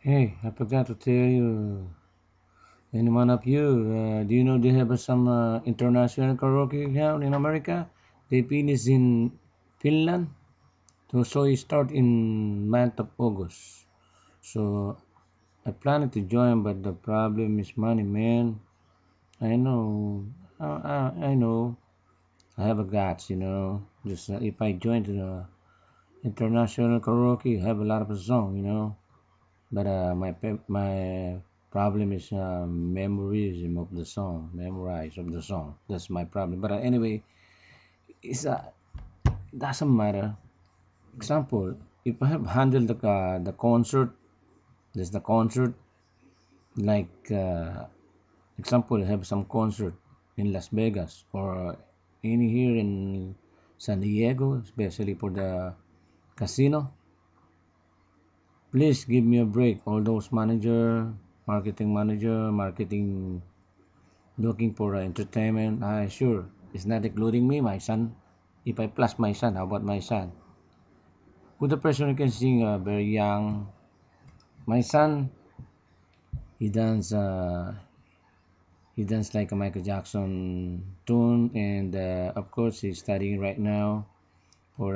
Hey, I forgot to tell you. Any one of you, do you know they have some international karaoke here in America? They finish in Finland. So it start in month of August. So I planning to join, but the problem is money, man. I know, I know. I have a guts, Just if I join the international karaoke, I have a lot of song, But my problem is memorism of the song, memorize of the song. That's my problem. But anyway, it's doesn't matter. Example, if I have handled the concert, there's the concert. Like example, I have some concert in Las Vegas or any here in San Diego, especially for the casino. Please give me a break. All those manager, marketing looking for entertainment. Sure, it's not including me, my son. If I plus my son, how about my son? Who the person who can sing very young? My son, he dance. He dance like a Michael Jackson tune, and of course he's studying right now for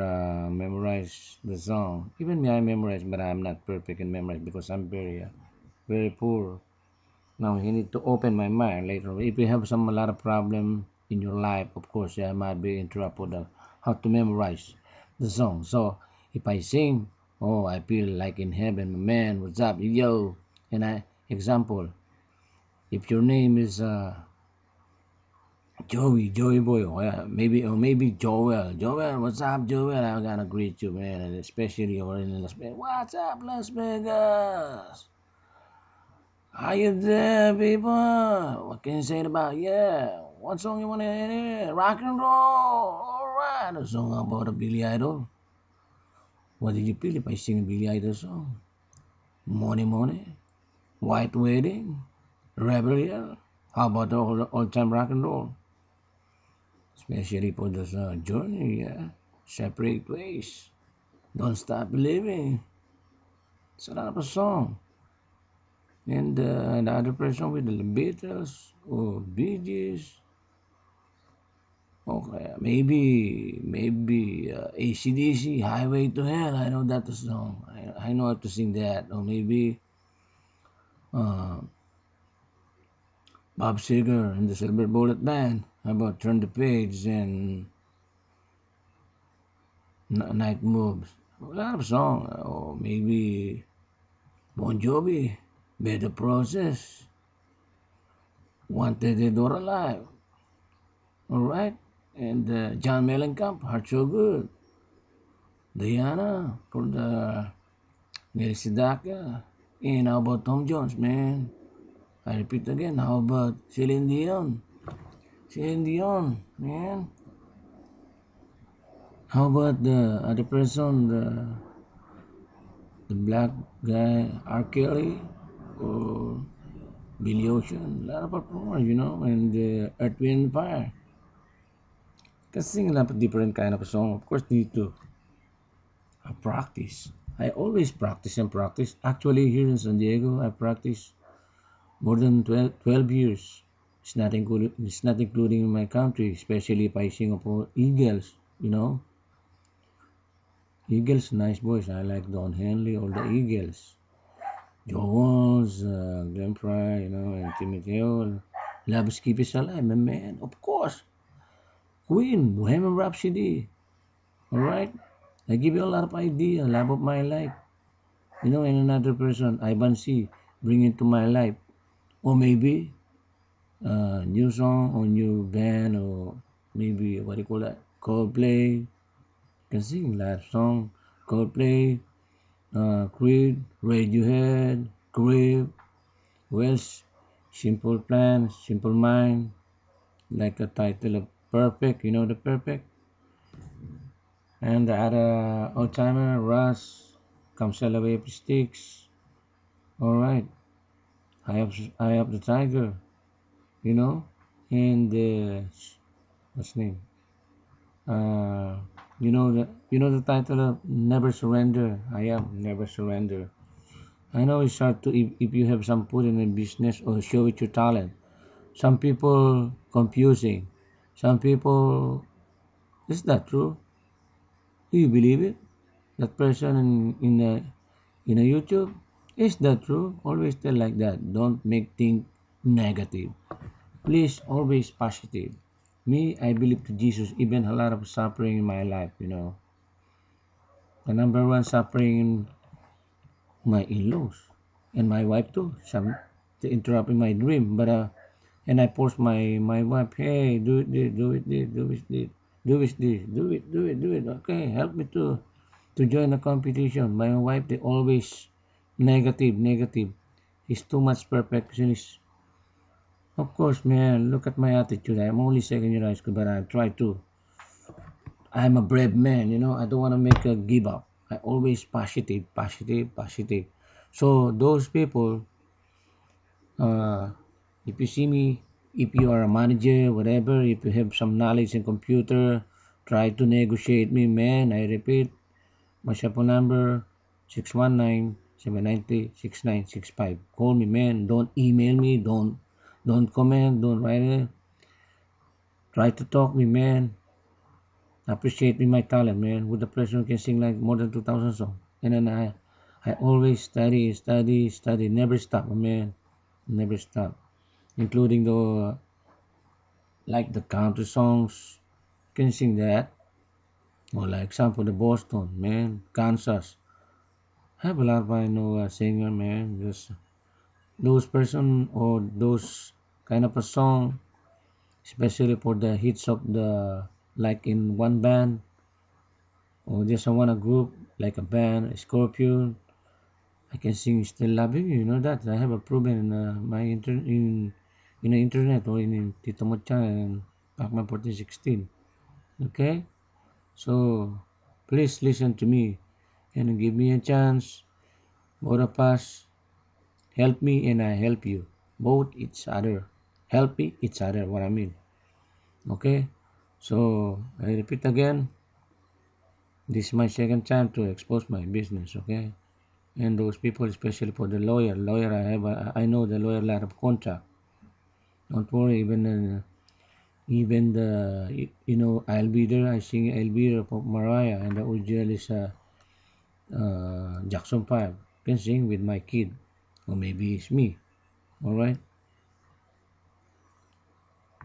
memorize the song. Even me, I memorize, but I'm not perfect in memorize because I'm very poor. Now you need to open my mind later. If you have some a lot of problem in your life, of course, I might be interrupted of how to memorize the song. So if I sing, oh, I feel like in heaven, man. What's up, yo? And example, if your name is Joey boy, or maybe Joel. What's up, Joel? I'm gonna greet you, man, and especially over in Las Vegas. What's up, Las Vegas? How you there, people? What can you say about yeah? What song you wanna hear? Rock and roll. All right, a song about a Billy Idol. What did you feel if I sing a Billy Idol song? Money, money, white wedding, rebellion. How about the old time rock and roll? Especially for this journey, yeah. Separate ways. Don't stop believing. It's a lot of a song. And the other person with the Beatles or Bee Gees. Okay, maybe AC/DC, Highway to Hell. I know that song. I know how to sing that. Or maybe uh, Bob Seger and the Silver Bullet Band. How about Turn the Page and Night Moves? A lot of songs. Or maybe Bon Jovi, Better Process, Wanted Dead or Alive. Alright? And John Mellencamp, Heart So Good. Diana for the Nelly Daka. And how about Tom Jones, man? I repeat again, how about Celine Dion? Celine Dion, man. How about the other person, the black guy, R. Kelly, or Billy Ocean? A lot of performers, and Earth, Wind, and Fire. Can sing a lot of different kind of song. Of course, need to practice. I always practice and practice. Actually, here in San Diego, I practice more than 12 years. It's not including my country, especially if I sing for Eagles. Eagles, nice boys. I like Don Henley or the Eagles. Joe Walsh, Glenn Fry, and Timothy Hall. Love Skip is alive, my man. Of course. Queen, Bohemian Rhapsody. Alright? I give you a lot of idea, love of my life. And another person, Ivan C, bring into my life. Or maybe new song or new band or maybe what do you call that? Coldplay. Can sing live song. Coldplay, Creed, Radiohead, Creep, Welsh, Simple Plan, Simple Mind, like the title of Perfect, the Perfect. And the other old timer, Russ, Come Sail Away with Sticks. Alright, I have the Tiger, you know, and what's his name? Uh, you know the title of Never Surrender. I am Never Surrender. I know it's hard to if you have some put in a business or show it your talent. Some people confusing. Some people, is that true? Do you believe it? That person in a YouTube, is that true? Always tell like that. Don't make things negative. Please always positive. Me, I believe to Jesus even a lot of suffering in my life. The number one suffering in my in-laws and my wife too. Some to interrupt in my dream, but and I force my wife, hey, do it this, do it this, do it this, do it this, do it. Okay, help me to join the competition. My wife, they always negative, negative. He's too much perfectionist. Of course, man, look at my attitude. I'm only second year high school, but I try to. I'm a brave man, I don't want to make a give up. I always positive, positive, positive. So those people, uh, if you see me, if you are a manager, whatever, if you have some knowledge in computer, try to negotiate me, man. I repeat, my cell phone number 619-790-6965. Call me, man. Don't email me. Don't comment. Don't write it. Try to talk me, man. Appreciate me my talent, man. With the person who can sing like more than 2,000 songs. And then I always study, study, study. Never stop, man. Never stop. Including the like the country songs. Can sing that. Or like example the Boston, man. Kansas. I have a lot of I know singer, man. Just those person or those kind of a song, especially for the hits of the like in one band or just one a group like a band, a Scorpion. I can sing "Still Loving You." You know that I have a problem in my in the internet or in Tito Mocha and Pacman 1416. Okay, so please listen to me and give me a chance. Both of us help me and I help you. Both each other. Help each other. What I mean. Okay. So I repeat again. This is my second time to expose my business. Okay. And those people, especially for the lawyer. Lawyer, I know the lawyer lot of contract. Don't worry. Even the I'll be there. I sing I'll be there for Mariah, and the original is Jackson 5. Can sing with my kid, or maybe it's me. All right.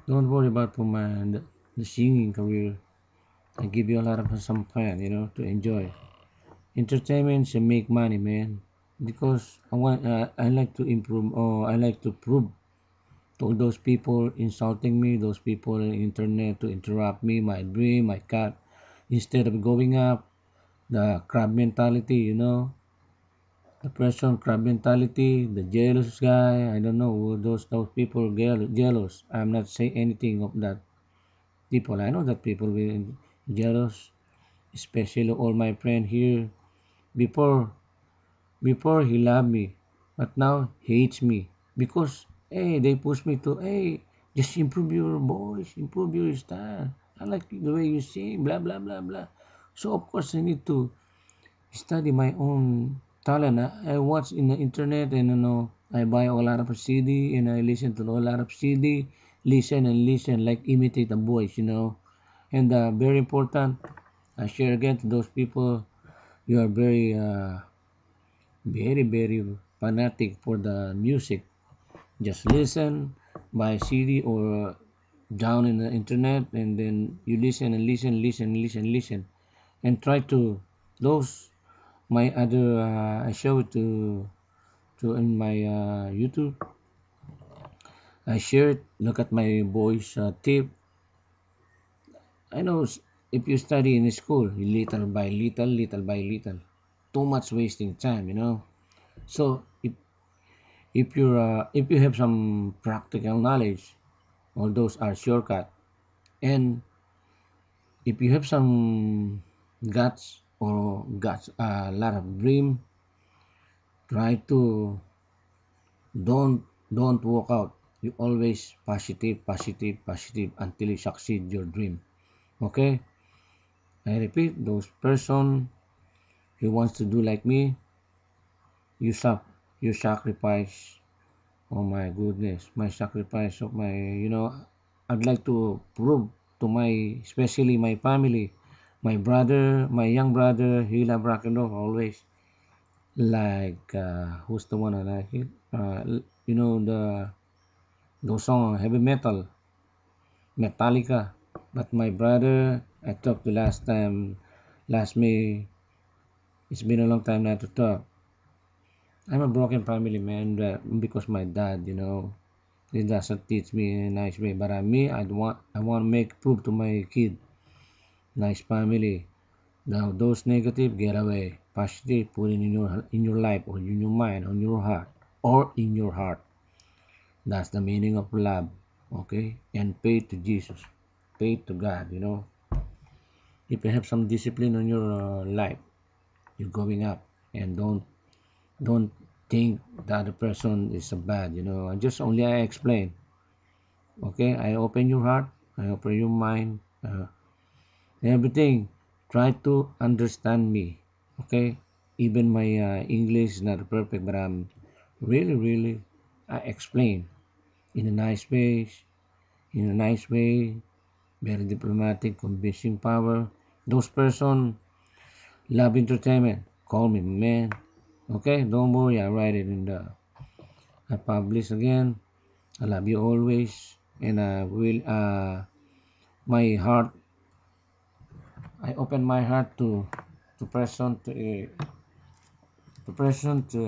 Don't worry about for the singing career. I give you a lot of some fun, to enjoy. Entertainment should make money, man. Because I like to improve, or I like to prove to those people insulting me, those people on the internet to interrupt me, my dream, my cut. Instead of going up, the crab mentality, the person crab mentality, the jealous guy. I don't know those people jealous. I'm not saying anything of that people. I know that people will jealous, especially all my friend here. Before before he loved me, but now he hates me because hey they push me to hey just improve your voice, improve your style. I like the way you sing, blah blah blah blah. So of course I need to study my own talent. I watch in the internet and I buy a lot of CD and I listen to a lot of CD, listen and listen like imitate a voice, And very important, I share again to those people. You are very fanatic for the music. Just listen by CD or down in the internet, and then you listen and listen, and try to those my other I show it to in my YouTube. I share it. Look at my boys tip. I know if you study in school, little by little, too much wasting time, So if you have some practical knowledge, all those are shortcut. And if you have some guts, a lot of dream, try to don't walk out. You always positive until you succeed your dream. Okay? I repeat, those person who wants to do like me, you your sacrifice. Oh my goodness, my sacrifice of my, I'd like to prove to my, especially my family, my brother, my young brother, he love rock and roll always. Like, who's the one I like it? Those song heavy metal, Metallica. But my brother, I talked to last time, last May. It's been a long time not to talk. I'm a broken family man because my dad, he doesn't teach me in a nice way. But me, I want to make prove to my kid, nice family. Now those negative, get away. Positive, put it in your life or in your mind, on your heart, or in your heart. That's the meaning of love. Okay, and pay to Jesus, pay to God. If you have some discipline on your life, you're going up, and don't think the other person is a bad. I just only I explain. Okay, I open your heart, I open your mind, everything. Try to understand me. Okay, even my English is not perfect, but I'm really I explain in a nice way, in a nice way, very diplomatic, convincing power. Those person love entertainment. Call me man. Okay, don't worry. I write it in the. I publish again. I love you always, and I will. My heart. I open my heart to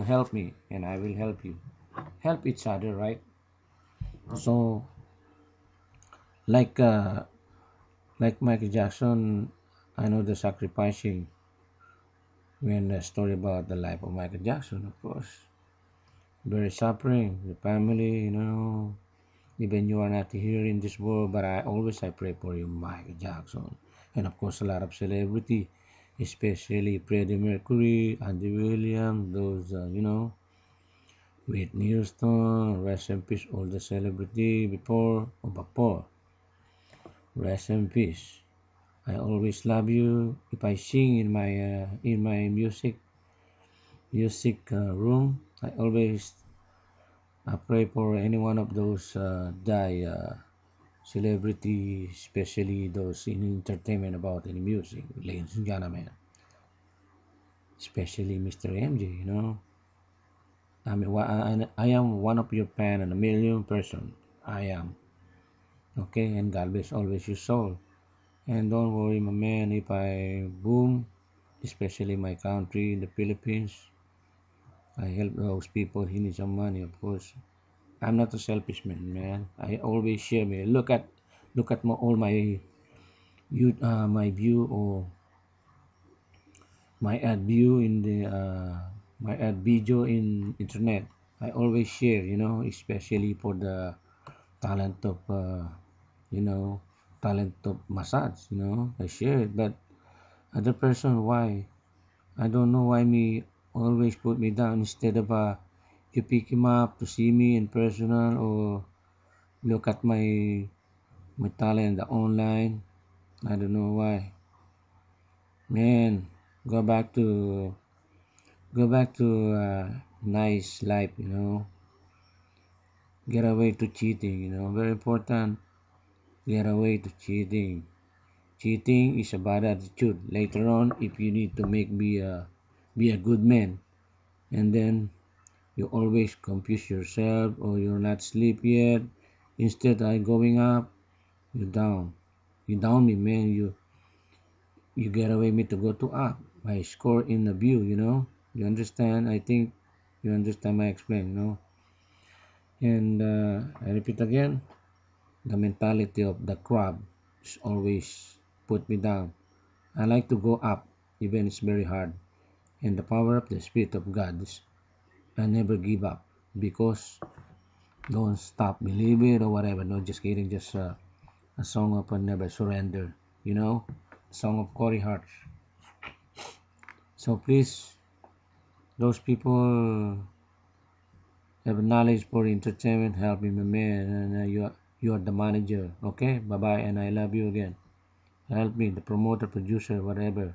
help me, and I will help you. Help each other, right? So, like like Michael Jackson, I know the sacrificing when the story about the life of Michael Jackson, of course. Very suffering, the family, even you are not here in this world, but I pray for you, Michael Jackson. And of course, a lot of celebrity, especially Freddie Mercury, Andy Williams, those, Whitney Houston, rest in peace, all the celebrity before, rest in peace. I always love you. If I sing in my music room, I always pray for any one of those die celebrity, especially those in entertainment about any music, ladies and gentlemen, especially Mr. MJ. I am one of your fan and a million person. I am okay, and God bless always your soul. And don't worry, my man, if I boom, especially my country, the Philippines, I help those people who need some money, of course. I'm not a selfish man. I always share me. Look at all my view or my ad video in internet. I always share, especially for the talent of you know talent of massage. I share it, but other person why I don't know why me always put me down instead of you pick him up to see me in personal or look at my talent online. I don't know why. Man, go back to nice life. Get away to cheating. Very important. Get away to cheating. Cheating is a bad attitude. Later on, if you need to be a good man, and then you always confuse yourself or you're not sleep yet. Instead of going up, you down. You down me, man. You get away me to go to up. I score in the view. You understand? I think you understand my explain. And I repeat again, the mentality of the crab is always put me down. I like to go up, even it's very hard. And the power of the Spirit of God is I never give up because don't stop believing or whatever. No, just kidding. Just a song of never surrender. Song of Corey Hart. So please, those people have knowledge for entertainment. Help me, my man. And you are the manager. Okay, bye bye, and I love you again. Help me, the promoter, producer, whatever.